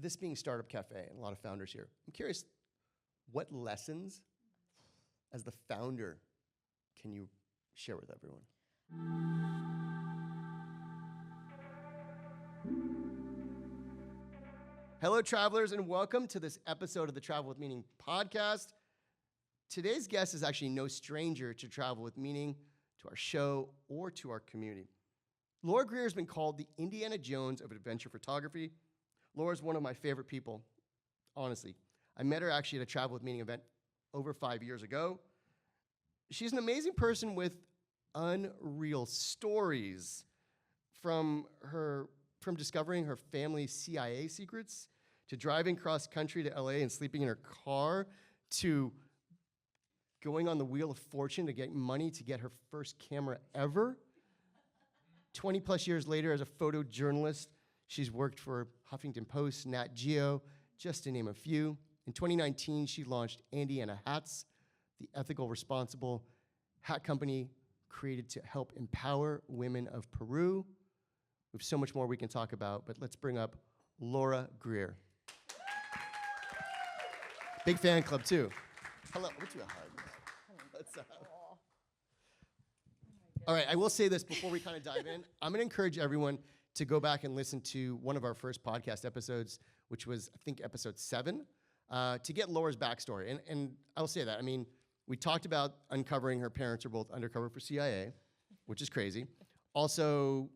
this being Startup Café and a lot of founders here, I'm curious, what lessons as the founder can you share with everyone? Hello, travelers, and welcome to this episode of the Travel with Meaning podcast. Today's guest is actually no stranger to Travel with Meaning, to our show, or to our community. Laura Grier has been called the Indiana Jones of adventure photography. Laura's one of my favorite people, honestly. I met her actually at a Travel with Meaning event over 5 years ago. She's an amazing person with unreal stories, from discovering her family's CIA secrets, to driving cross country to LA and sleeping in her car, to going on the Wheel of Fortune to get money to get her first camera ever. 20 plus years later, as a photojournalist, she's worked for Huffington Post, Nat Geo, just to name a few. In 2019, she launched Andeana Hats, the ethical, responsible hat company created to help empower women of Peru. We have so much more we can talk about, but let's bring up Laura Grier. Big fan club, too. Hello. Let's do a hug. What's up? All right, I will say this before we kind of dive in. I'm going to encourage everyone to go back and listen to one of our first podcast episodes, which was, I think, episode 7, to get Laura's backstory. And I'll say that. I mean, we talked about uncovering her parents are both undercover for CIA, which is crazy. Also,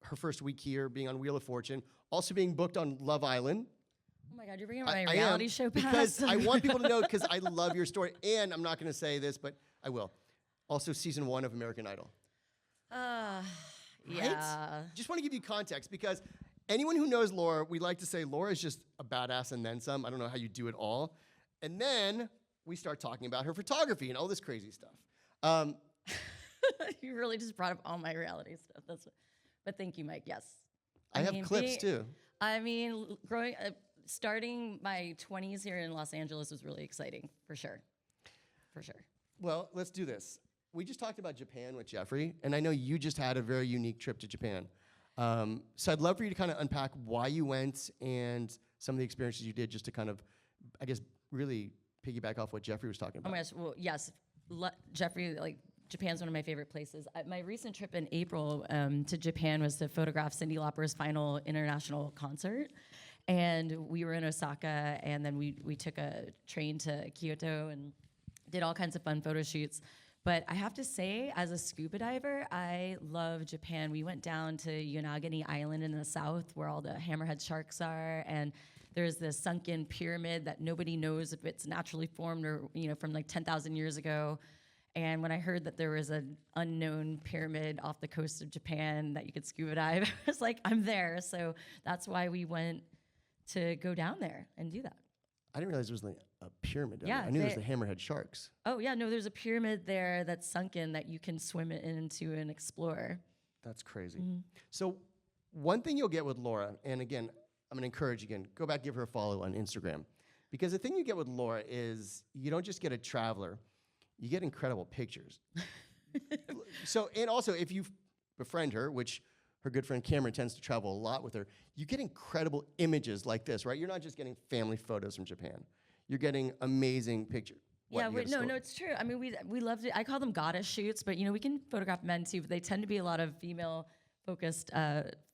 her first week here, being on Wheel of Fortune, also being booked on Love Island. Oh my God, you're bringing my reality show past. Because I want people to know, because I love your story. And I'm not going to say this, but I will. Also, season 1 of American Idol. Yeah. Right? Just want to give you context, because anyone who knows Laura, we like to say Laura is just a badass and then some. I don't know how you do it all. And then we start talking about her photography and all this crazy stuff. You really just brought up all my reality stuff. But thank you, Mike. Yes. I have clips too. I mean, starting my 20s here in Los Angeles was really exciting, for sure. For sure. Well, let's do this. We just talked about Japan with Jeffrey, and I know you just had a very unique trip to Japan. So I'd love for you to kind of unpack why you went and some of the experiences you did, just to kind of, I guess, really piggyback off what Jeffrey was talking about. Oh my gosh, well, yes. Jeffrey, Japan's one of my favorite places. My recent trip in April to Japan was to photograph Cyndi Lauper's final international concert. And we were in Osaka, and then we took a train to Kyoto and did all kinds of fun photo shoots. But I have to say, as a scuba diver, I love Japan. We went down to Yonaguni Island in the south, where all the hammerhead sharks are, and there's this sunken pyramid that nobody knows if it's naturally formed or, from 10,000 years ago. And when I heard that there was an unknown pyramid off the coast of Japan that you could scuba dive, I was like, I'm there. So that's why we went to go down there and do that. I didn't realize there was a pyramid down there. I knew there was the hammerhead sharks. Oh, yeah, no, there's a pyramid there that's sunken that you can swim into and explore. That's crazy. Mm-hmm. So one thing you'll get with Laura, and again, I'm going to encourage you again, go back, give her a follow on Instagram. Because the thing you get with Laura is you don't just get a traveler, you get incredible pictures. And also, if you befriend her, which her good friend Cameron tends to travel a lot with her, you get incredible images like this, right? You're not just getting family photos from Japan. You're getting amazing pictures. No, it's true. I mean, we love it. I call them goddess shoots, but we can photograph men too, but they tend to be a lot of female-focused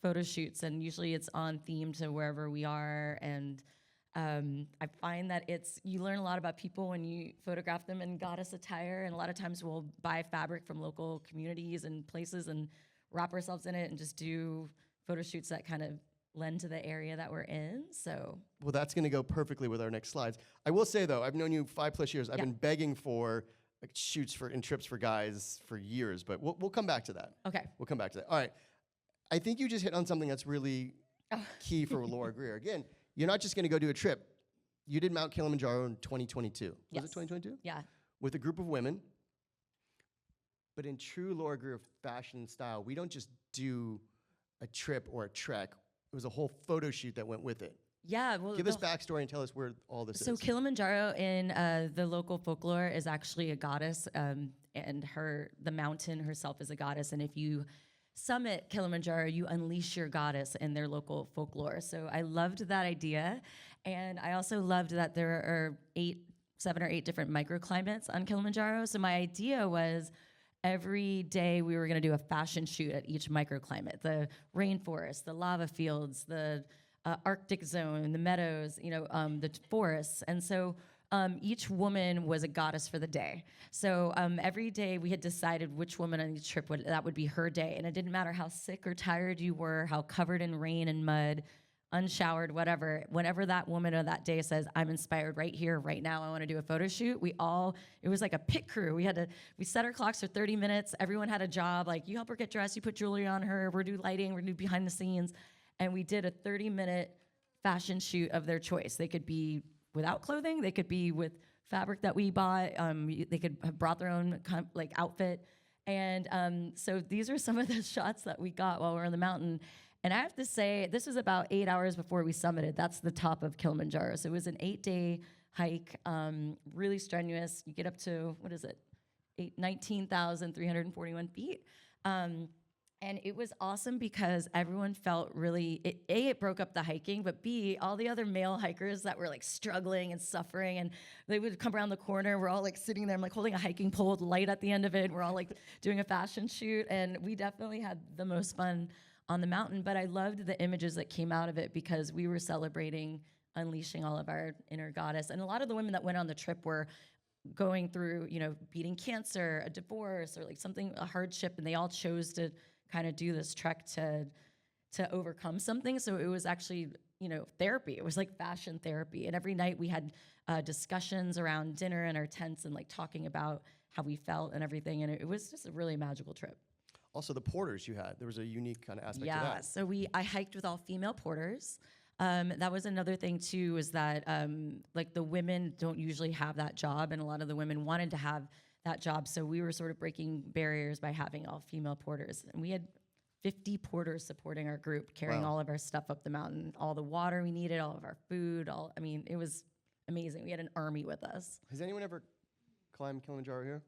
photo shoots, and usually it's on theme to wherever we are. And I find that you learn a lot about people when you photograph them in goddess attire, and a lot of times we'll buy fabric from local communities and places and wrap ourselves in it and just do photo shoots that kind of lend to the area that we're in. So, well, that's going to go perfectly with our next slides. I will say, though, I've known you 5+ years. I've been begging for shoots and trips for guys for years, but we'll come back to that. Okay. We'll come back to that. All right. I think you just hit on something that's really key for Laura Grier. Again, you're not just going to go do a trip. You did Mount Kilimanjaro in 2022. Yes. Was it 2022? Yeah. With a group of women. But in true Laura Grier fashion and style, we don't just do a trip or a trek. It was a whole photo shoot that went with it. Yeah, well, give us backstory and tell us where all this is. So Kilimanjaro in the local folklore is actually a goddess, and the mountain herself is a goddess. And if you summit Kilimanjaro, you unleash your goddess in their local folklore. So I loved that idea. And I also loved that there are 7 or 8 different microclimates on Kilimanjaro. So my idea was every day we were going to do a fashion shoot at each microclimate, the rainforest, the lava fields, the Arctic zone, the meadows, the forests. And so each woman was a goddess for the day. So every day we had decided which woman on each trip that would be her day. And it didn't matter how sick or tired you were, how covered in rain and mud, unshowered, whatever. Whenever that woman of that day says, I'm inspired right here, right now, I want to do a photo shoot, it was like a pit crew. We set our clocks for 30 minutes. Everyone had a job. Like, you help her get dressed, you put jewelry on her, we're do lighting, we're do behind the scenes. And we did a 30-minute fashion shoot of their choice. They could be without clothing, they could be with fabric that we bought, they could have brought their own outfit. And so these are some of the shots that we got while we were on the mountain. And I have to say, this was about 8 hours before we summited. That's the top of Kilimanjaro. So it was an 8-day hike, really strenuous. You get up to, 19,341 feet. And it was awesome because everyone felt really, it broke up the hiking, but B, all the other male hikers that were like struggling and suffering, and they would come around the corner, we're all like sitting there, I'm like holding a hiking pole with light at the end of it, we're all like doing a fashion shoot, and we definitely had the most fun on the mountain. But I loved the images that came out of it because we were celebrating unleashing all of our inner goddess. And a lot of the women that went on the trip were going through, beating cancer, a divorce, or like a hardship, and they all chose to kind of do this trek to overcome something. So it was actually, therapy. It was like fashion therapy. And every night we had discussions around dinner in our tents and like talking about how we felt and everything. And it was just a really magical trip. Also, the porters you had, there was a unique kind of aspect to that. Yeah, so I hiked with all female porters. That was another thing too, is that like the women don't usually have that job, and a lot of the women wanted to have that job. So we were sort of breaking barriers by having all female porters. And we had 50 porters supporting our group, carrying all of our stuff up the mountain, all the water we needed, all of our food, it was amazing. We had an army with us. Has anyone ever climbed Kilimanjaro here?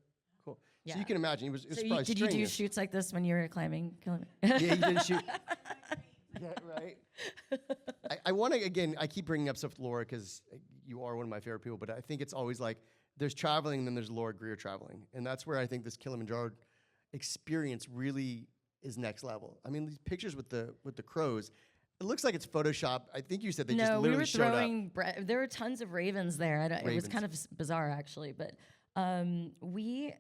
Cool. Yeah. So you can imagine, it was So probably did you do shoots like this when you were climbing Kilimanjaro? Yeah, you did shoot. Yeah, right. I want to, again, I keep bringing up stuff with Laura because you are one of my favorite people, but I think it's always like, there's traveling and then there's Laura Grier traveling. And that's where I think this Kilimanjaro experience really is next level. I mean, these pictures with the crows, it looks like it's Photoshop. I think you said they just literally showed up. There were tons of ravens there. It was kind of bizarre, actually. But we,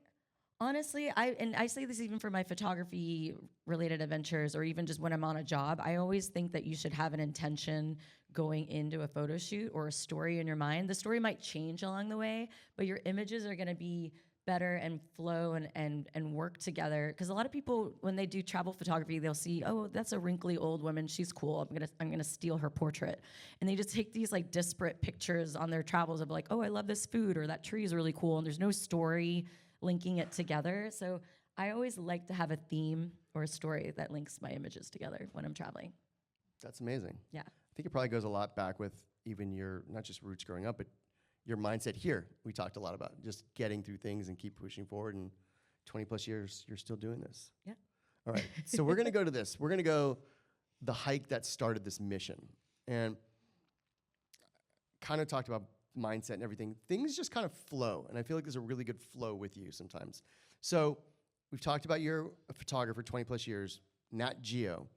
honestly, I say this even for my photography-related adventures, or even just when I'm on a job, I always think that you should have an intention going into a photo shoot or a story in your mind. The story might change along the way, but your images are going to be better and flow and work together. Because a lot of people, when they do travel photography, they'll see, oh, that's a wrinkly old woman, she's cool, I'm gonna steal her portrait. And they just take these like disparate pictures on their travels of like, oh, I love this food, or that tree is really cool, and there's no story linking it together. So I always like to have a theme or a story that links my images together when I'm traveling. That's amazing. Yeah. I think it probably goes a lot back with even your, not just roots growing up, but your mindset here. We talked a lot about just getting through things and keep pushing forward, and 20 plus years, you're still doing this. Yeah. All right, so we're gonna go to this. We're gonna go the hike that started this mission. And kind of talked about mindset and everything. Things just kind of flow, and I feel like there's a really good flow with you sometimes. So we've talked about you're a photographer, 20 plus years, Nat Geo.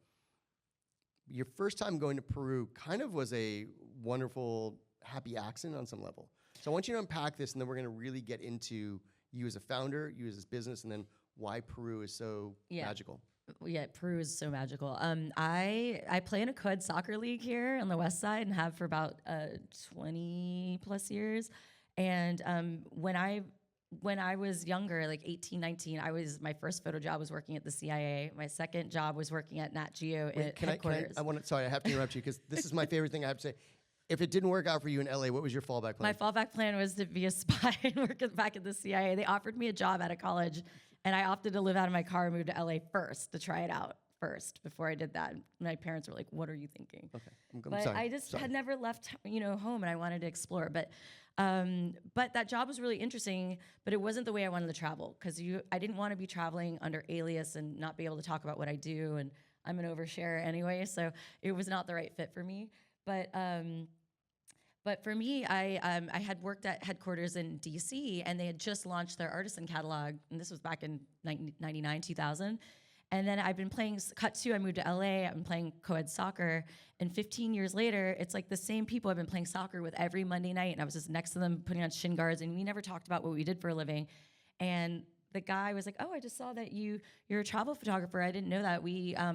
Your first time going to Peru kind of was a wonderful, happy accident on some level. So I want you to unpack this, and then we're going to really get into you as a founder, you as this business, and then why Peru is so magical. Yeah, Peru is so magical. I play in a co-ed soccer league here on the west side and have for about 20 plus years. And when I was younger, like 18, 19, my first photo job was working at the CIA. My second job was working at Nat Geo at headquarters. Sorry, I have to interrupt you because this is my favorite thing I have to say. If it didn't work out for you in LA, what was your fallback plan? My fallback plan was to be a spy and work back at the CIA. They offered me a job out of college, and I opted to live out of my car and move to LA first to try it out first before I did that. My parents were like, "What are you thinking?" Okay. I'm But sorry. I just Sorry. had never left, home, and I wanted to explore. But that job was really interesting, but it wasn't the way I wanted to travel, because I didn't want to be traveling under alias and not be able to talk about what I do. And I'm an oversharer anyway, so it was not the right fit for me. But for me, I had worked at headquarters in DC, and they had just launched their artisan catalog, and this was back in 99, 2000. And then I've been playing, cut to, I moved to LA, I've been playing co-ed soccer, and 15 years later, it's like the same people I've been playing soccer with every Monday night, and I was just next to them putting on shin guards, and we never talked about what we did for a living. And the guy was like, "Oh, I just saw that you're a travel photographer. I didn't know that.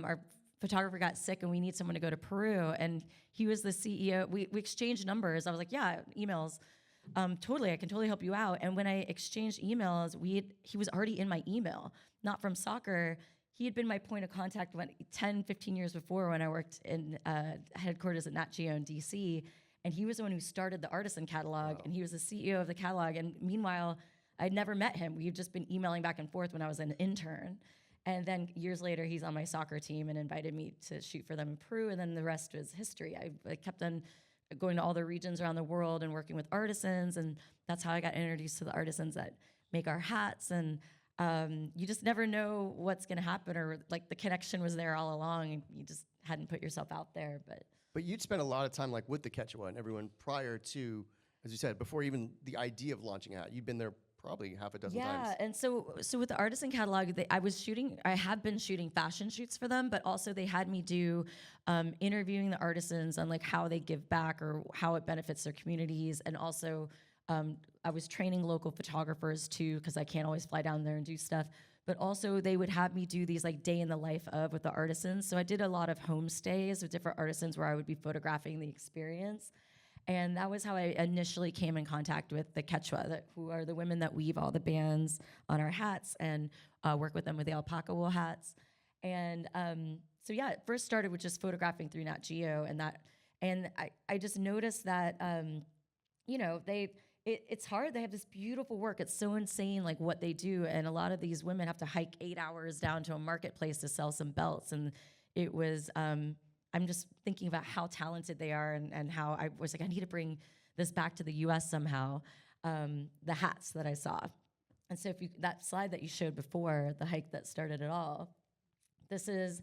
Our photographer got sick and we need someone to go to Peru." And he was the CEO. We exchanged numbers. I was like, "Yeah, emails. Totally, I can totally help you out." And when I exchanged emails, he was already in my email, not from soccer. He had been my point of contact 10, 15 years before, when I worked in headquarters at Nat Geo in DC. And he was the one who started the artisan catalog, and he was the CEO of the catalog. And meanwhile, I'd never met him. We've just been emailing back and forth when I was an intern. And then years later, he's on my soccer team and invited me to shoot for them in Peru, and then the rest was history. I kept on going to all the regions around the world and working with artisans, and that's how I got introduced to the artisans that make our hats. And you just never know what's going to happen, or like the connection was there all along, and you just hadn't put yourself out there. But you'd spent a lot of time like with the Quechua and everyone prior to, as you said, before even the idea of launching a hat. You'd been there probably half a dozen times. Yeah, and so with the artisan catalog, I have been shooting fashion shoots for them, but also they had me do interviewing the artisans on like how they give back or how it benefits their communities, and also I was training local photographers too, because I can't always fly down there and do stuff. But also they would have me do these like day in the life of with the artisans. So I did a lot of homestays with different artisans where I would be photographing the experience. And that was how I initially came in contact with the Quechua, who are the women that weave all the bands on our hats, and work with them with the alpaca wool hats. And so yeah, it first started with just photographing through Nat Geo, and I just noticed that it's hard. They have this beautiful work. It's so insane, like what they do. And a lot of these women have to hike 8 hours down to a marketplace to sell some belts. And it was, I'm just thinking about how talented they are, and how I was like, I need to bring this back to the US somehow, the hats that I saw. And so that slide that you showed before, the hike that started it all, this is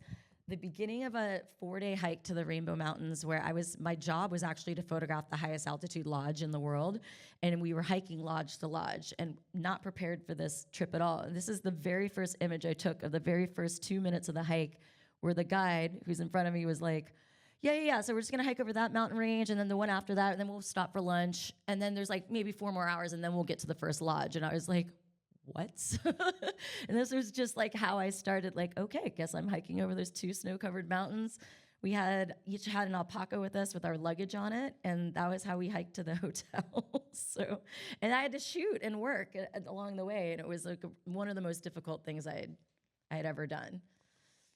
the beginning of a 4-day hike to the Rainbow Mountains, where my job was actually to photograph the highest altitude lodge in the world. And we were hiking lodge to lodge, and not prepared for this trip at all. And this is the very first image I took of the very first 2 minutes of the hike, where the guide who's in front of me was like, yeah, so we're just gonna hike over that mountain range, and then the one after that, and then we'll stop for lunch, and then there's like maybe 4 more hours, and then we'll get to the first lodge. And I was like, what? And this was just like how I started, like, okay, I guess I'm hiking over those 2 snow-covered mountains. We each had an alpaca with us with our luggage on it, and that was how we hiked to the hotel. And I had to shoot and work along the way, and it was like one of the most difficult things I had ever done.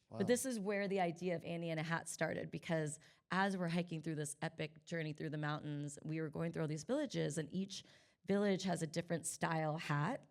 Wow. But this is where the idea of Andeana Hats started, because as we're hiking through this epic journey through the mountains, we were going through all these villages, and each village has a different style hat.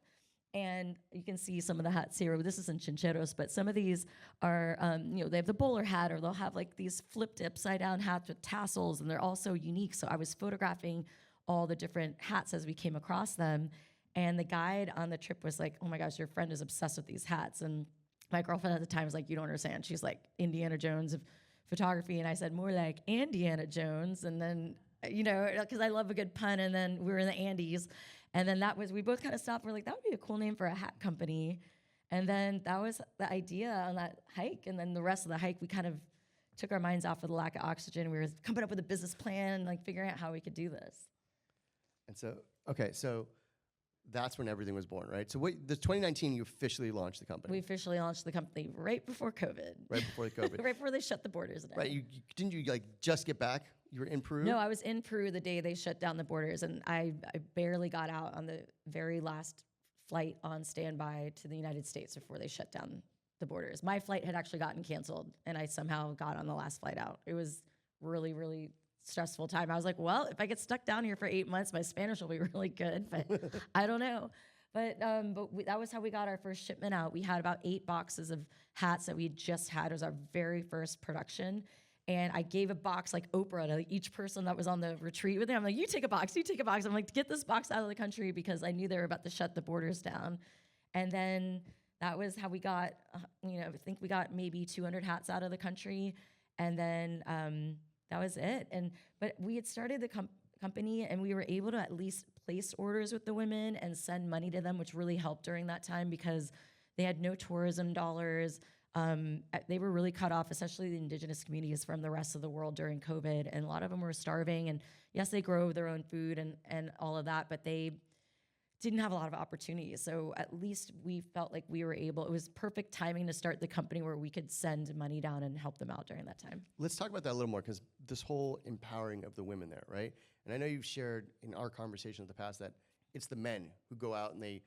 And you can see some of the hats here. This isn't chincheros, but some of these are, they have the bowler hat, or they'll have like these flipped upside down hats with tassels, and they're all so unique. So I was photographing all the different hats as we came across them. And the guide on the trip was like, "Oh my gosh, your friend is obsessed with these hats." And my girlfriend at the time was like, "You don't understand." She's like, Indiana Jones of photography. And I said, "More like Andeana Jones." And then, because I love a good pun. And then we were in the Andes. And then we both kind of stopped. We're like, that would be a cool name for a hat company. And then that was the idea on that hike. And then the rest of the hike, we kind of took our minds off of the lack of oxygen. We were coming up with a business plan and like figuring out how we could do this. And so that's when everything was born, right? So the 2019, you officially launched the company. We officially launched the company right before COVID. Right before COVID. Right before they shut the borders down. Right. Didn't you like just get back? You were in Peru? No, I was in Peru the day they shut down the borders, and I barely got out on the very last flight on standby to the United States before they shut down the borders. My flight had actually gotten canceled, and I somehow got on the last flight out. It was really, really stressful time. I was like, well, if I get stuck down here for 8 months, my Spanish will be really good, but I don't know. But that was how we got our first shipment out. We had about 8 boxes of hats that we had just had. It was our very first production. And I gave a box like Oprah to each person that was on the retreat with me. I'm like, you take a box, you take a box. I'm like, get this box out of the country because I knew they were about to shut the borders down. And then that was how we got, I think we got maybe 200 hats out of the country. And then that was it. But we had started the company and we were able to at least place orders with the women and send money to them, which really helped during that time because they had no tourism dollars. They were really cut off, especially the indigenous communities, from the rest of the world during COVID. And a lot of them were starving. And yes, they grow their own food and all of that, but they didn't have a lot of opportunities. So at least we felt like we were able, it was perfect timing to start the company where we could send money down and help them out during that time. Let's talk about that a little more, because this whole empowering of the women there, right? And I know you've shared in our conversation in the past that it's the men who go out and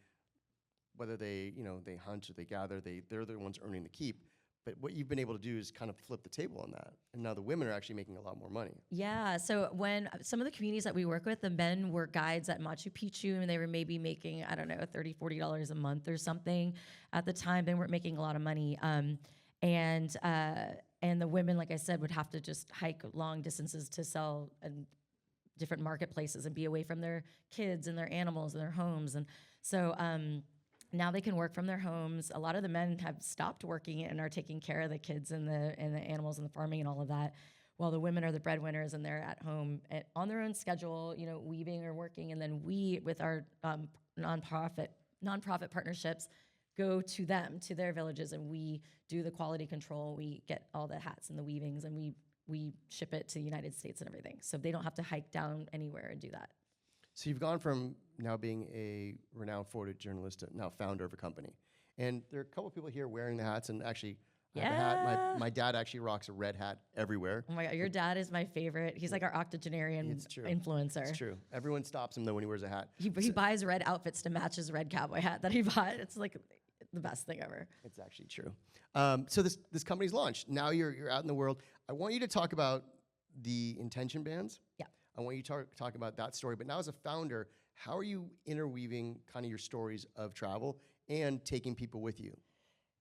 whether they hunt or they gather, they're the ones earning the keep. But what you've been able to do is kind of flip the table on that. And now the women are actually making a lot more money. Yeah, so when some of the communities that we work with, the men were guides at Machu Picchu, and they were maybe making, I don't know, $30, $40 a month or something. At the time, they weren't making a lot of money. And the women, like I said, would have to just hike long distances to sell in different marketplaces and be away from their kids and their animals and their homes. And so now they can work from their homes. A lot of the men have stopped working and are taking care of the kids and the animals and the farming and all of that, while the women are the breadwinners and they're at home on their own schedule, weaving or working. And then we, with our nonprofit partnerships, go to them, to their villages, and we do the quality control. We get all the hats and the weavings, and we ship it to the United States and everything. So they don't have to hike down anywhere and do that. So you've gone from now being a renowned photojournalist to now founder of a company. And there are a couple of people here wearing the hats, and actually, I have a hat. My dad actually rocks a red hat everywhere. Oh my God, your dad is my favorite. He's like our octogenarian influencer. It's true. Everyone stops him though when he wears a hat. He buys red outfits to match his red cowboy hat that he bought. It's like the best thing ever. It's actually true. So this company's launched. Now you're out in the world. I want you to talk about the intention bands. Yeah. I want you to talk about that story. But now as a founder, how are you interweaving kind of your stories of travel and taking people with you?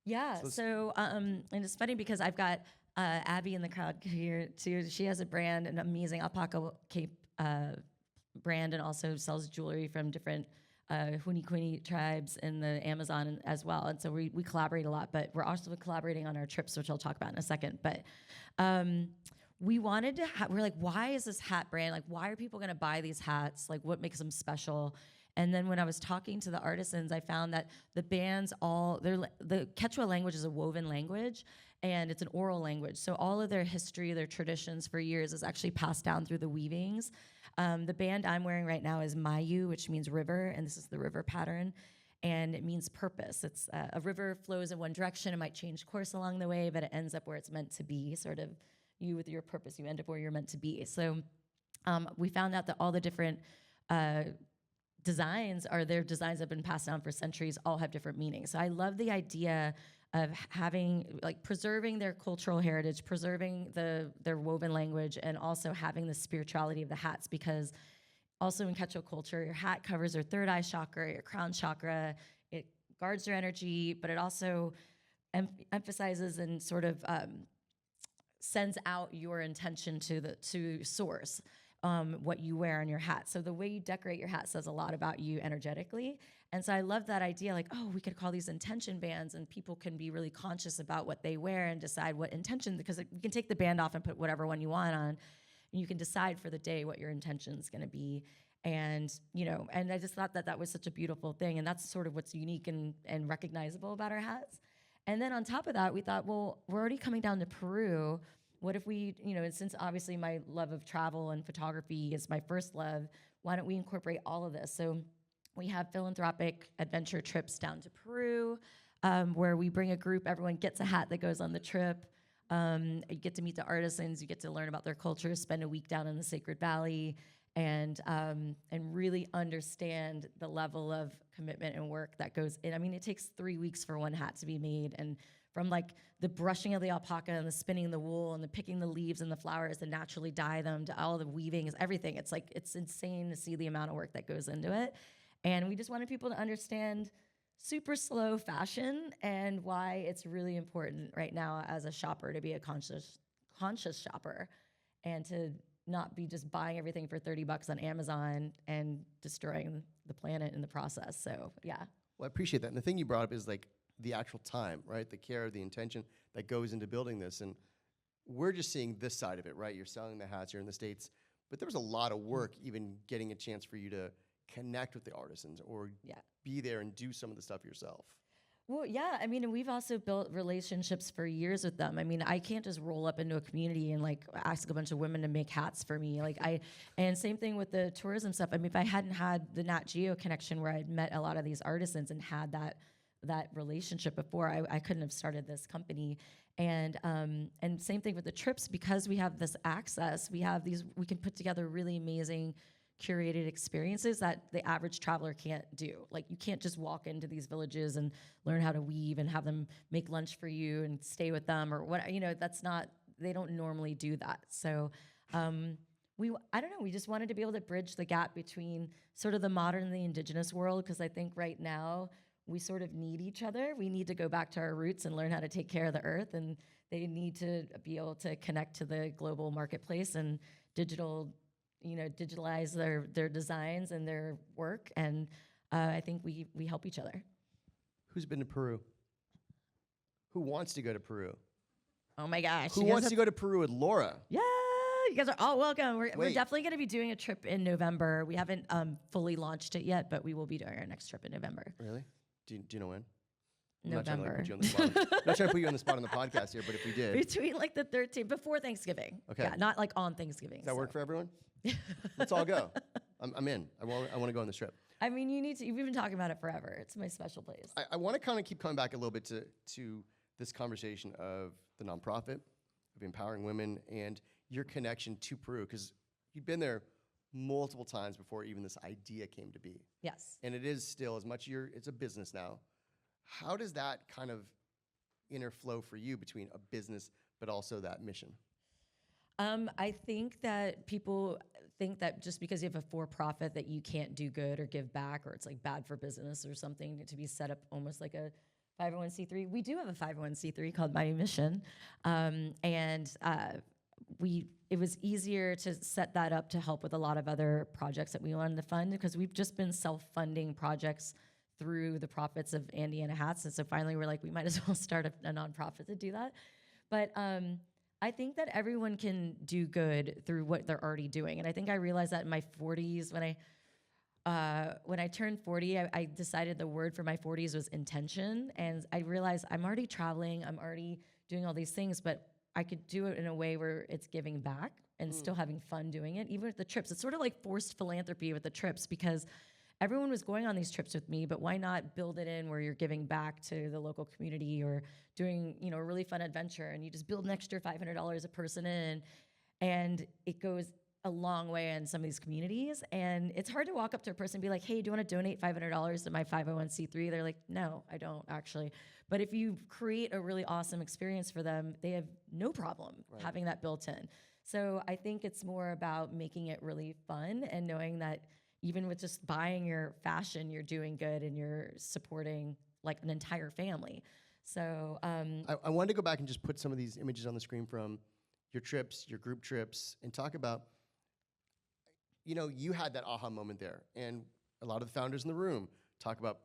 Yeah, so and it's funny because I've got Abby in the crowd here too. She has a brand, an amazing alpaca cape brand, and also sells jewelry from different Huni tribes in the Amazon as well. And so we collaborate a lot, but we're also collaborating on our trips, which I'll talk about in a second. But we wanted to we're like, why is this hat brand? Like, why are people going to buy these hats? Like, what makes them special? And then when I was talking to the artisans, I found that the bands the Quechua language is a woven language, and it's an oral language. So all of their history, their traditions for years is actually passed down through the weavings. The band I'm wearing right now is Mayu, which means river, and this is the river pattern. And it means purpose. It's a river flows in one direction. It might change course along the way, but it ends up where it's meant to be, sort of. You with your purpose, you end up where you're meant to be. So we found out that all the different designs that have been passed down for centuries all have different meanings. So I love the idea of having, preserving their cultural heritage, preserving their woven language, and also having the spirituality of the hats, because also in Quechua culture, your hat covers your third eye chakra, your crown chakra. It guards your energy, but it also emphasizes and sort of sends out your intention to source, what you wear on your hat. So the way you decorate your hat says a lot about you energetically. And so I love that idea, we could call these intention bands, and people can be really conscious about what they wear and decide what intention, because you can take the band off and put whatever one you want on, and you can decide for the day what your intention is going to be. And, and I just thought that was such a beautiful thing. And that's sort of what's unique and recognizable about our hats. And then on top of that, we thought, well, we're already coming down to Peru. What if we, and since obviously my love of travel and photography is my first love, why don't we incorporate all of this? So we have philanthropic adventure trips down to Peru, where we bring a group, everyone gets a hat that goes on the trip. You get to meet the artisans, you get to learn about their culture, spend a week down in the Sacred Valley, and really understand the level of commitment and work that goes in. I mean, it takes 3 weeks for one hat to be made, and from the brushing of the alpaca and the spinning the wool and the picking the leaves and the flowers to naturally dye them to all the weaving is everything. It's insane to see the amount of work that goes into it. And we just wanted people to understand super slow fashion and why it's really important right now as a shopper to be a conscious shopper and to not be just buying everything for $30 on Amazon and destroying the planet in the process. So yeah. Well, I appreciate that. And the thing you brought up is like the actual time, right? The care, the intention that goes into building this. And we're just seeing this side of it, right? You're selling the hats, you're in the States, but there was a lot of work even getting a chance for you to connect with the artisans or be there and do some of the stuff yourself. Well, yeah, I mean, and we've also built relationships for years with them. I mean, I can't just roll up into a community and like ask a bunch of women to make hats for me. And same thing with the tourism stuff. I mean, if I hadn't had the Nat Geo connection where I'd met a lot of these artisans and had that relationship before, I couldn't have started this company. And same thing with the trips, because we have this access, we can put together really amazing curated experiences that the average traveler can't do. Like you can't just walk into these villages and learn how to weave and have them make lunch for you and stay with them or what, they don't normally do that. So I don't know, we just wanted to be able to bridge the gap between sort of the modern and the indigenous world, because I think right now we sort of need each other. We need to go back to our roots and learn how to take care of the earth, and they need to be able to connect to the global marketplace and digitalize their designs and their work. And I think we help each other. Who's been to Peru? Who wants to go to Peru? Oh my gosh. Who wants to go to Peru with Laura? Yeah, you guys are all welcome. We're definitely going to be doing a trip in November. We haven't fully launched it yet, but we will be doing our next trip in November. Really? Do you know when? November. I'm not trying to put you on the spot on the podcast here, but if we did. Between like the 13th, before Thanksgiving. Okay. Yeah, not like on Thanksgiving. Does that work for everyone? Let's all go. I'm in. I want to go on this trip. I mean, you need to. We've been talking about it forever. It's my special place. I want to kind of keep coming back a little bit to this conversation of the nonprofit, of empowering women, and your connection to Peru, because you've been there multiple times before even this idea came to be. Yes. And it is still, as much it's a business now. How does that kind of interflow for you between a business but also that mission? I think that people think that just because you have a for-profit that you can't do good or give back, or it's like bad for business or something to be set up almost like a 501c3. We do have a 501c3 called My Mission, it was easier to set that up to help with a lot of other projects that we wanted to fund, because we've just been self-funding projects through the profits of Andeana Hats. And so finally we're like, we might as well start a nonprofit to do that. But I think that everyone can do good through what they're already doing. And I think I realized that in my 40s, when I turned 40, I decided the word for my 40s was intention. And I realized I'm already traveling, I'm already doing all these things, but I could do it in a way where it's giving back and still having fun doing it, even with the trips. It's sort of like forced philanthropy with the trips, because everyone was going on these trips with me, but why not build it in where you're giving back to the local community or doing, a really fun adventure, and you just build an extra $500 a person in, and it goes a long way in some of these communities. And it's hard to walk up to a person and be like, hey, do you want to donate $500 to my 501c3? They're like, no, I don't actually. But if you create a really awesome experience for them, they have no problem having that built in. So I think it's more about making it really fun and knowing that even with just buying your fashion, you're doing good and you're supporting like an entire family. So I wanted to go back and just put some of these images on the screen from your trips, your group trips, and talk about, you had that aha moment there. And a lot of the founders in the room talk about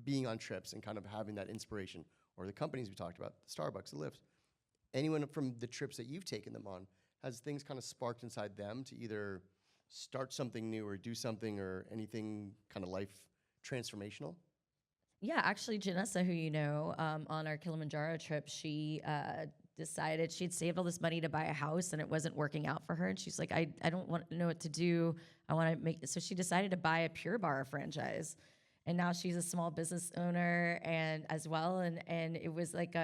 being on trips and kind of having that inspiration, or the companies we talked about, the Starbucks, the Lyft. Anyone from the trips that you've taken them on, has things kind of sparked inside them to either start something new or do something or anything kind of life transformational? Yeah, actually, Janessa, who you know, on our Kilimanjaro trip, she decided she'd saved all this money to buy a house and it wasn't working out for her. And she's like, I don't want to know what to do. I want to make this. So she decided to buy a Pure Barre franchise. And now she's a small business owner and as well. And it was like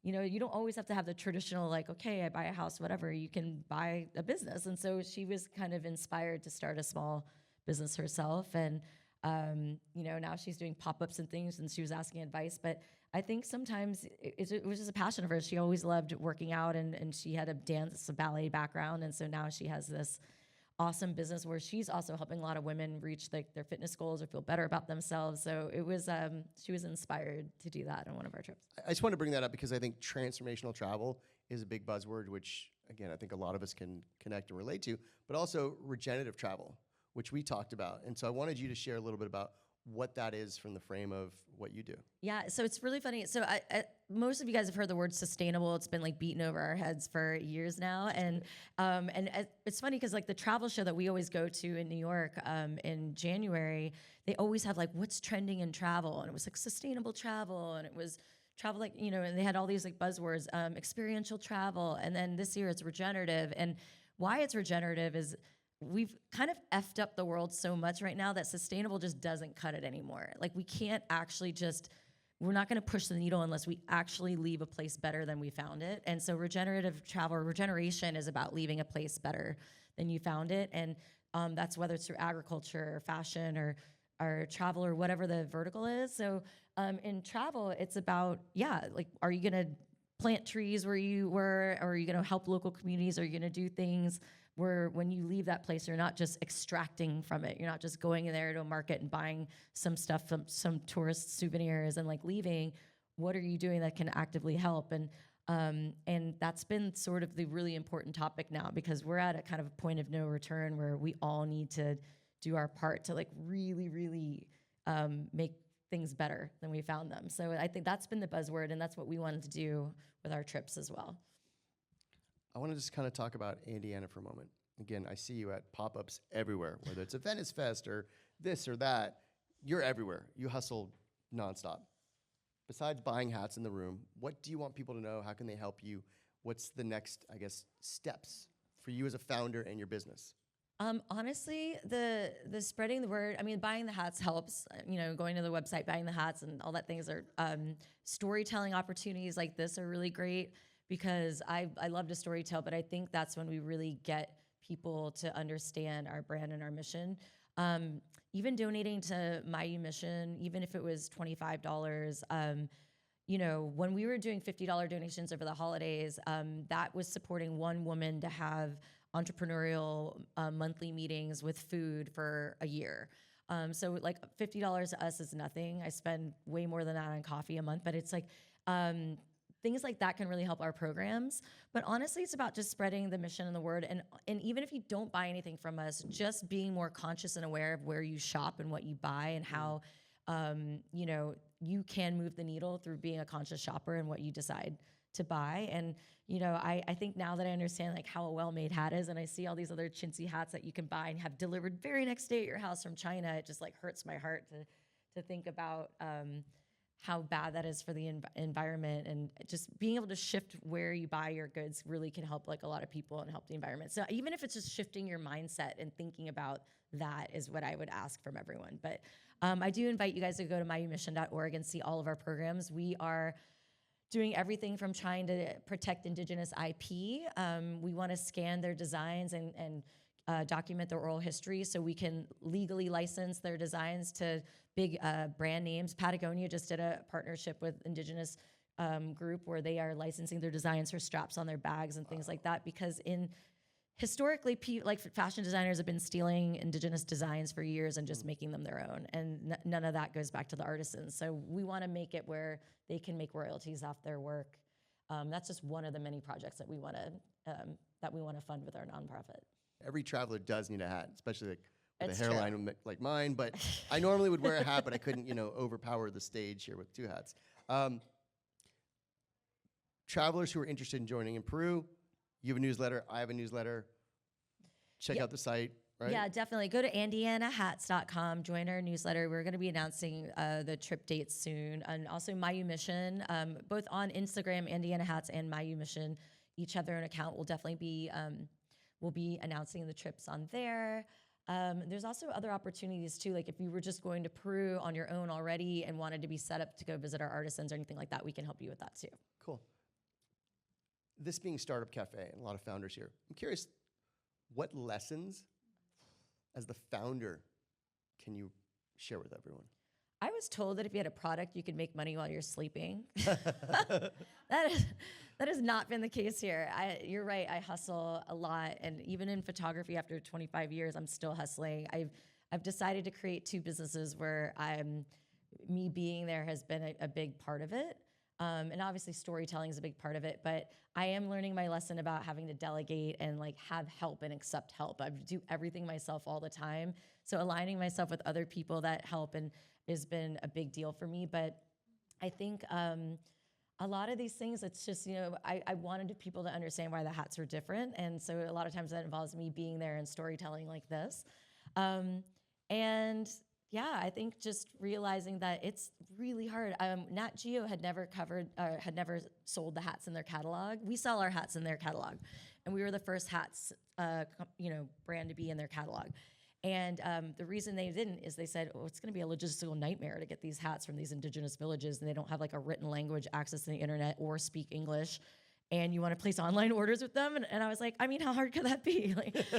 you don't always have to have the traditional, like, okay, I buy a house, whatever. You can buy a business. And so she was kind of inspired to start a small business herself. And, now she's doing pop-ups and things, and she was asking advice. But I think sometimes it was just a passion of hers. She always loved working out, and she had a ballet background. And so now she has this awesome business where she's also helping a lot of women reach like their fitness goals or feel better about themselves. So it was, she was inspired to do that on one of our trips. I just want to bring that up because I think transformational travel is a big buzzword, which, again, I think a lot of us can connect and relate to, but also regenerative travel, which we talked about. And so I wanted you to share a little bit about what that is from the frame of what you do. Yeah, so it's really funny. So most of you guys have heard the word sustainable. It's been like beaten over our heads for years now. And it's funny because like the travel show that we always go to in New York in January, they always have like what's trending in travel. And it was like sustainable travel, and it was travel like, you know, and they had all these like buzzwords, experiential travel. And then this year it's regenerative. And why it's regenerative is we've kind of effed up the world so much right now that sustainable just doesn't cut it anymore. Like we can't actually we're not gonna push the needle unless we actually leave a place better than we found it. And so regenerative travel, regeneration is about leaving a place better than you found it. And that's whether it's through agriculture or fashion or travel or whatever the vertical is. So in travel, it's about, like, are you gonna plant trees where you were? Or are you gonna help local communities? Are you gonna do things where when you leave that place, you're not just extracting from it. You're not just going in there to a market and buying some stuff from some tourist souvenirs and like leaving. What are you doing that can actively help? And that's been sort of the really important topic now, because we're at a kind of a point of no return where we all need to do our part to like really, really make things better than we found them. So I think that's been the buzzword, and that's what we wanted to do with our trips as well. I want to just kind of talk about Andeana for a moment. Again, I see you at pop-ups everywhere, whether it's a Venice Fest or this or that. You're everywhere. You hustle nonstop. Besides buying hats in the room, what do you want people to know? How can they help you? What's the next, I guess, steps for you as a founder and your business? Honestly, the spreading the word, I mean, buying the hats helps, you know, going to the website, buying the hats and all that things are, storytelling opportunities like this are really great, because I love to storytell, but I think that's when we really get people to understand our brand and our mission. Even donating to My Mission, even if it was $25, you know, when we were doing $50 donations over the holidays, that was supporting one woman to have entrepreneurial monthly meetings with food for a year. So like $50 to us is nothing. I spend way more than that on coffee a month, but it's like, things like that can really help our programs. But honestly, it's about just spreading the mission and the word. And even if you don't buy anything from us, just being more conscious and aware of where you shop and what you buy and how, you know, you can move the needle through being a conscious shopper and what you decide to buy. And, you know, I think now that I understand like how a well-made hat is, and I see all these other chintzy hats that you can buy and have delivered very next day at your house from China, it just like hurts my heart to think about, how bad that is for the environment. And just being able to shift where you buy your goods really can help like a lot of people and help the environment. So even if it's just shifting your mindset and thinking about that is what I would ask from everyone. But I do invite you guys to go to myumission.org and see all of our programs. We are doing everything from trying to protect Indigenous IP. We want to scan their designs and document their oral history so we can legally license their designs to big brand names. Patagonia just did a partnership with Indigenous group where they are licensing their designs for straps on their bags and things like that, because historically, like fashion designers have been stealing Indigenous designs for years and just making them their own, and none of that goes back to the artisans. So we want to make it where they can make royalties off their work. That's just one of the many projects that we want to fund with our nonprofit. Every traveler does need a hat, especially like with It's a hairline like mine. But I normally would wear a hat, but I couldn't, you know, overpower the stage here with two hats. Travelers who are interested in joining in Peru, you have a newsletter. I have a newsletter. Check out the site, right? Yeah, definitely. Go to AndeanaHats.com, join our newsletter. We're going to be announcing the trip dates soon. And also My Mission, both on Instagram, Andeana Hats and My Mission, each have their own account. We'll definitely be, we'll be announcing the trips on there. There's also other opportunities too. Like if you were just going to Peru on your own already and wanted to be set up to go visit our artisans or anything like that, we can help you with that too. Cool. This being Startup Cafe and a lot of founders here, I'm curious, what lessons as the founder can you share with everyone? I was told that if you had a product, you could make money while you're sleeping. That has not been the case here. You're right. I hustle a lot, and even in photography, after 25 years, I'm still hustling. I've decided to create 2 businesses where me being there has been a big part of it. And obviously storytelling is a big part of it, but I am learning my lesson about having to delegate and like have help and accept help. I do everything myself all the time. So aligning myself with other people that help and has been a big deal for me. But I think a lot of these things, it's just, I wanted people to understand why the hats are different. And so a lot of times that involves me being there and storytelling like this. And yeah, I think just realizing that it's really hard. Nat Geo had never sold the hats in their catalog. We sell our hats in their catalog, and we were the first hats, brand to be in their catalog. And the reason they didn't is they said, oh, it's going to be a logistical nightmare to get these hats from these indigenous villages, and they don't have like a written language access to the internet or speak English. And you want to place online orders with them? And I was like, I mean, how hard could that be?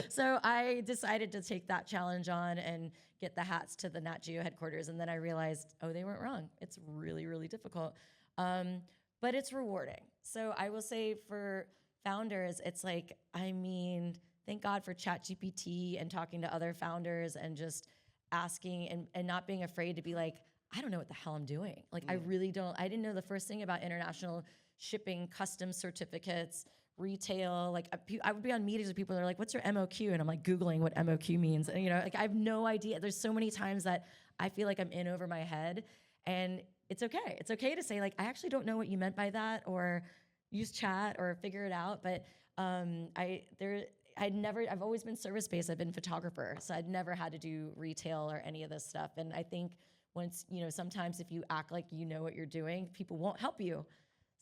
So I decided to take that challenge on and get the hats to the Nat Geo headquarters. And then I realized, oh, they weren't wrong. It's really, really difficult. But it's rewarding. So I will say for founders, it's like, thank God for ChatGPT and talking to other founders and just asking and not being afraid to be like, I don't know what the hell I'm doing. I really don't. I didn't know the first thing about international shipping, customs certificates, retail. I would be on meetings with people that are like, what's your MOQ? And I'm like Googling what MOQ means. And I have no idea. There's so many times that I feel like I'm in over my head, and it's okay. It's okay to say like, I actually don't know what you meant by that, or use chat or figure it out. But I've always been service-based. I've been a photographer. So I'd never had to do retail or any of this stuff. And I think once, sometimes if you act like you know what you're doing, people won't help you.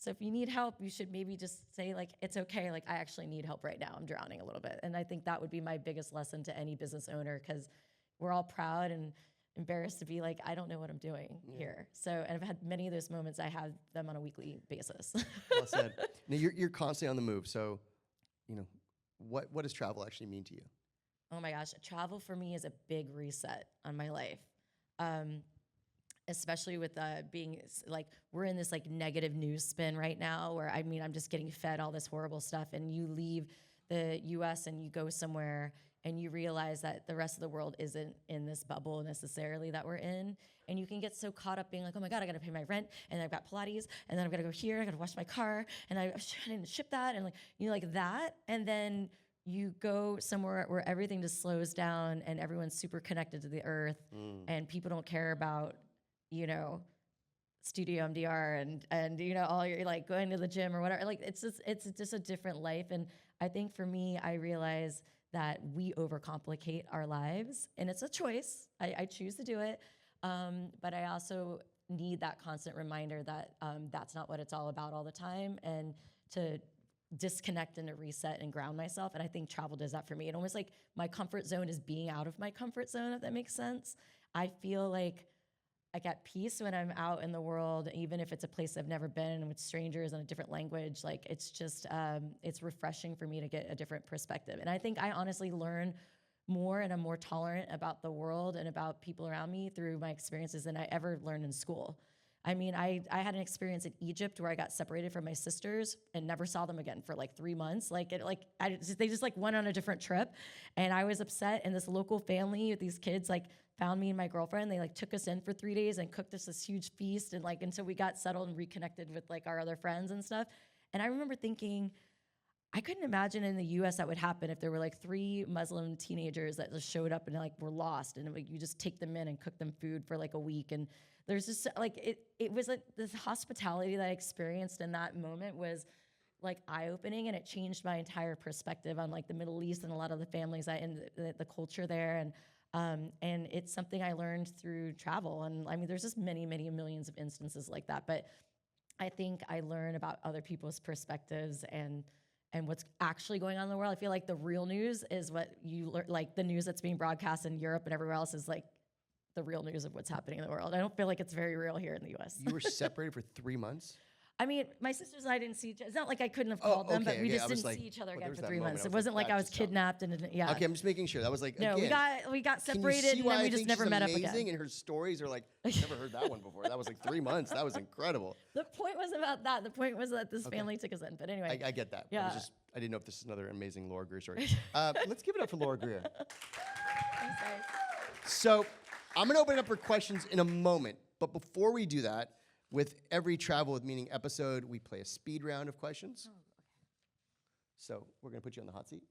So if you need help, you should maybe just say like, it's okay. Like I actually need help right now. I'm drowning a little bit. And I think that would be my biggest lesson to any business owner, because we're all proud and embarrassed to be like, I don't know what I'm doing here. So, and I've had many of those moments. I have them on a weekly basis. Well said. Now you're constantly on the move. So, what does travel actually mean to you? Oh my gosh. Travel for me is a big reset on my life. Especially with being like, we're in this like negative news spin right now where I'm just getting fed all this horrible stuff, and you leave the US and you go somewhere and you realize that the rest of the world isn't in this bubble necessarily that we're in. And you can get so caught up being like, oh my God, I gotta pay my rent, and I've got Pilates, and then I've gotta go here, I gotta wash my car, and I didn't ship that, and like that. And then you go somewhere where everything just slows down and everyone's super connected to the earth, and people don't care about Studio MDR and all your like going to the gym or whatever. Like it's just a different life. And I think for me, I realize that we overcomplicate our lives, and it's a choice. I choose to do it. But I also need that constant reminder that that's not what it's all about all the time, and to disconnect and to reset and ground myself. And I think travel does that for me. It almost like my comfort zone is being out of my comfort zone, if that makes sense. I feel like I get peace when I'm out in the world, even if it's a place I've never been with strangers in a different language. Like it's just, it's refreshing for me to get a different perspective. And I think I honestly learn more and I'm more tolerant about the world and about people around me through my experiences than I ever learned in school. I had an experience in Egypt where I got separated from my sisters and never saw them again for like 3 months. They just like went on a different trip, and I was upset. And this local family with these kids like found me and my girlfriend. They like took us in for 3 days and cooked us this huge feast, and like until we got settled and reconnected with like our other friends and stuff. And I remember thinking, I couldn't imagine in the U.S. that would happen if there were like 3 Muslim teenagers that just showed up and like were lost, and like, you just take them in and cook them food for like a week. And there's just like it was like this hospitality that I experienced in that moment was like eye-opening, and it changed my entire perspective on like the Middle East and a lot of the families and the culture there. And it's something I learned through travel. And there's just many millions of instances like that. But I think I learn about other people's perspectives and what's actually going on in the world. I feel like the real news is what you learn, like the news that's being broadcast in Europe and everywhere else is like the real news of what's happening in the world. I don't feel like it's very real here in the US. You were separated for 3 months? I mean, my sisters and I didn't see each other. It's not like I couldn't have called them, but we okay. just I was didn't like, see each other well, again there was for that 3 moment. months. I It was wasn't like, like I that was just sounds- kidnapped and yeah. Okay, I'm just making sure. That was like, No, again, we got can you separated see and why then I we just think never she's met up amazing? again. And her stories are like, I've never heard that one before. That was like 3 months. That was incredible. The point wasn't about that. The point was that this family took us in. But anyway. I get that. Yeah. I didn't know if this is another amazing Laura Grier story. Let's give it up for Laura Grier. Thanks, guys. So I'm going to open it up for questions in a moment. But before we do that, with every Travel with Meaning episode, we play a speed round of questions. Oh, okay. So we're going to put you on the hot seat.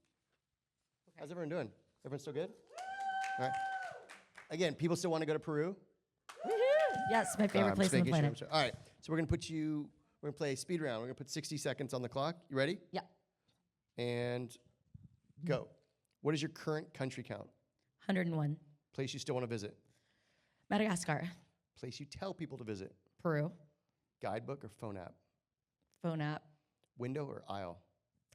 Okay. How's everyone doing? Everyone still good? All right. Again, people still want to go to Peru? Woohoo! Yes, my favorite place on the planet. Sure. All right. So we're going to play a speed round. We're going to put 60 seconds on the clock. You ready? Yeah. And go. What is your current country count? 101. Place you still want to visit? Madagascar. Place you tell people to visit? Peru. Guidebook or phone app? Phone app. Window or aisle?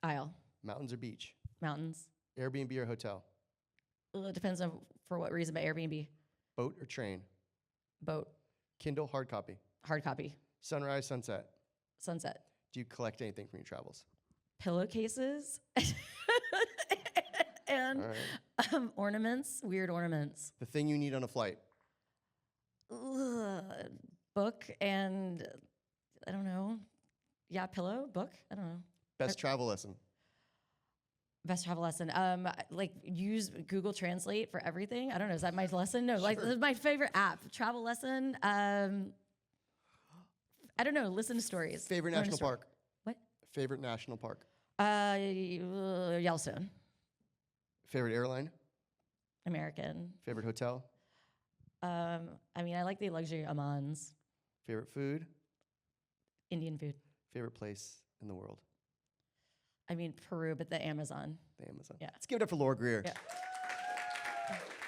Aisle. Mountains or beach? Mountains. Airbnb or hotel? It depends on for what reason, but Airbnb. Boat or train? Boat. Kindle, hard copy? Hard copy. Sunrise, sunset? Sunset. Do you collect anything from your travels? Pillowcases. And All right. ornaments, weird ornaments. The thing you need on a flight? Book and I don't know. Yeah, pillow, book. I don't know. Best travel lesson? Best travel lesson. Like use Google Translate for everything. I don't know. Is that my lesson? No, like Sure. this is my favorite app. Travel lesson. I don't know. Listen to stories. Favorite Learn a national story. park? What? Favorite national park? Yellowstone. Favorite airline? American. Favorite hotel? I mean, I like the luxury Amans. Favorite food? Indian food. Favorite place in the world? I mean, Peru, but the Amazon. The Amazon. Yeah. Let's give it up for Laura Grier. Yeah.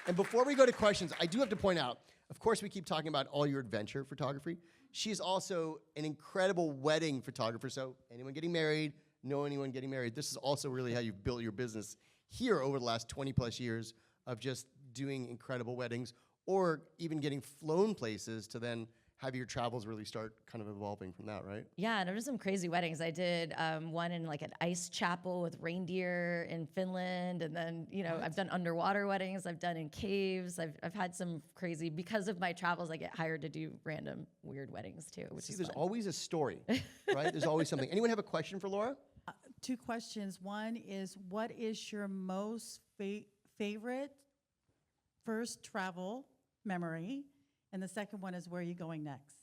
And before we go to questions, I do have to point out, of course, we keep talking about all your adventure photography. She's also an incredible wedding photographer. So anyone getting married, know anyone getting married, this is also really how you've built your business here over the last 20 plus years of just doing incredible weddings or even getting flown places to then have your travels really start kind of evolving from that, right? Yeah, and there were some crazy weddings. I did one in like an ice chapel with reindeer in Finland, and then I've done underwater weddings. I've done in caves. I've had some crazy because of my travels. I get hired to do random weird weddings too, which is There's fun. always a story, right? There's always something. Anyone have a question for Laura? Two questions. One is, what is your most favorite first travel memory? And the second one is, where are you going next?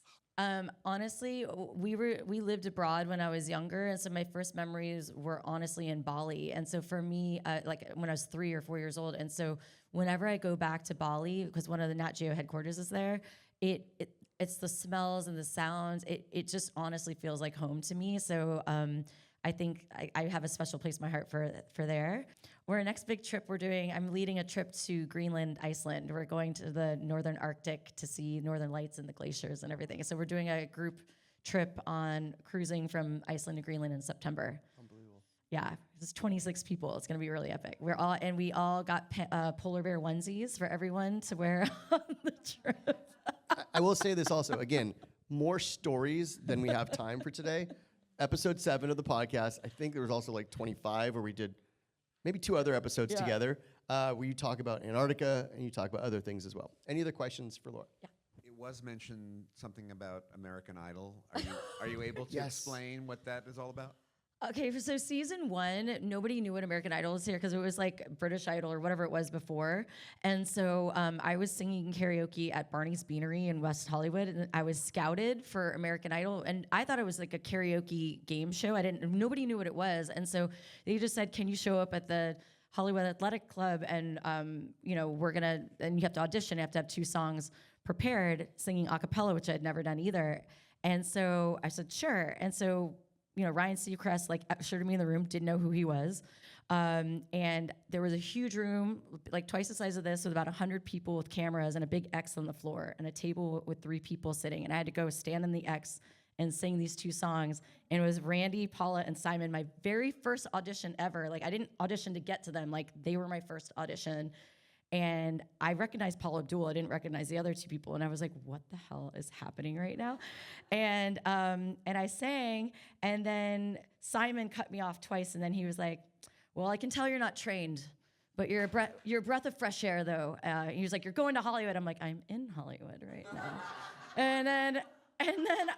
Honestly, we lived abroad when I was younger, and so my first memories were honestly in Bali. And so for me, like when I was 3 or 4 years old, and so whenever I go back to Bali, because one of the Nat Geo headquarters is there, it's the smells and the sounds. It just honestly feels like home to me. So I think I have a special place in my heart for there. Our next big trip I'm leading a trip to Greenland, Iceland. We're going to the northern Arctic to see northern lights and the glaciers and everything. So we're doing a group trip on cruising from Iceland to Greenland in September. Unbelievable. Yeah, it's 26 people. It's gonna be really epic. We all got polar bear onesies for everyone to wear on the trip. I will say this also, again, more stories than we have time for today. Episode 7 of the podcast, I think there was also like 25 where we did maybe 2 other episodes together where you talk about Antarctica and you talk about other things as well. Any other questions for Laura? Yeah. It was mentioned something about American Idol. Are you able to Yes. explain what that is all about? Okay, so season 1, nobody knew what American Idol was here because it was like British Idol or whatever it was before. And so I was singing karaoke at Barney's Beanery in West Hollywood, and I was scouted for American Idol. And I thought it was like a karaoke game show. Nobody knew what it was. And so they just said, can you show up at the Hollywood Athletic Club? And, and you have to audition. You have to have 2 songs prepared, singing a cappella, which I'd never done either. And so I said, sure. And so Ryan Seacrest ushered me in the room, didn't know who he was. And there was a huge room, like twice the size of this, with about 100 people with cameras and a big X on the floor and a table with 3 people sitting. And I had to go stand in the X and sing these 2 songs. And it was Randy, Paula, and Simon, my very first audition ever. Like, I didn't audition to get to them. Like, they were my first audition. And I recognized Paula Abdul. I didn't recognize the other two people. And I was like, what the hell is happening right now? And I sang, and then Simon cut me off twice, and then he was like, well, I can tell you're not trained, but you're a breath of fresh air, though. He was like, you're going to Hollywood. I'm like, I'm in Hollywood right now. and then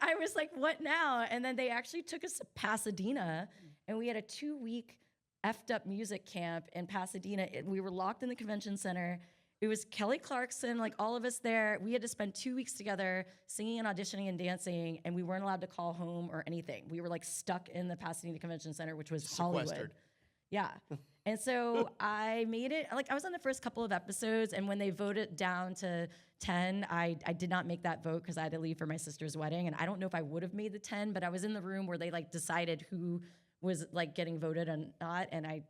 I was like, what now? And then they actually took us to Pasadena, and we had a 2-week effed up music camp in Pasadena. We were locked in the convention center. It was Kelly Clarkson, like all of us there. We had to spend 2 weeks together singing and auditioning and dancing, and we weren't allowed to call home or anything. We were like stuck in the Pasadena Convention Center, which was Hollywood. Sequestered. Yeah. And so I made it, like I was on the first couple of episodes, and when they voted down to 10, I did not make that vote because I had to leave for my sister's wedding. And I don't know if I would have made the 10, but I was in the room where they like decided who was like getting voted and not. And I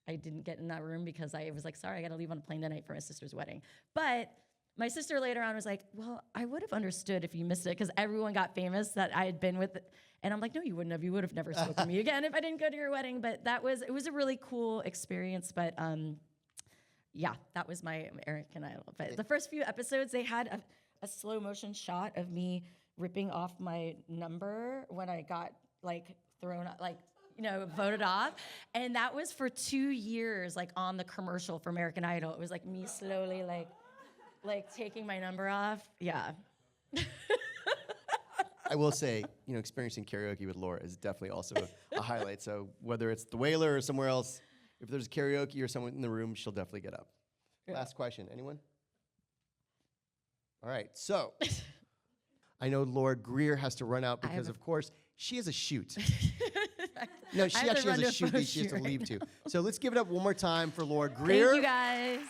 didn't get in that room because I was like, sorry, I got to leave on a plane tonight for my sister's wedding. But my sister later on was like, well, I would have understood if you missed it because everyone got famous that I had been with. And I'm like, no, you wouldn't have. You would have never spoken to me again if I didn't go to your wedding. But it was a really cool experience. But yeah, that was my American Idol. But the first few episodes, they had a slow motion shot of me ripping off my number when I got like thrown, like, you know, voted off. And that was for 2 years, like on the commercial for American Idol. It was like me slowly like taking my number off. Yeah. I will say, you know, experiencing karaoke with Laura is definitely also a highlight. So whether it's the Whaler or somewhere else, if there's karaoke or someone in the room, she'll definitely get up. Yeah. Last question, anyone? All right, so I know Laura Grier has to run out because, of course, she has a shoot. No, she I have to actually has run a to a shoot photo that she has to shoot leave right to. So let's give it up one more time for Laura Grier. Thank you, guys.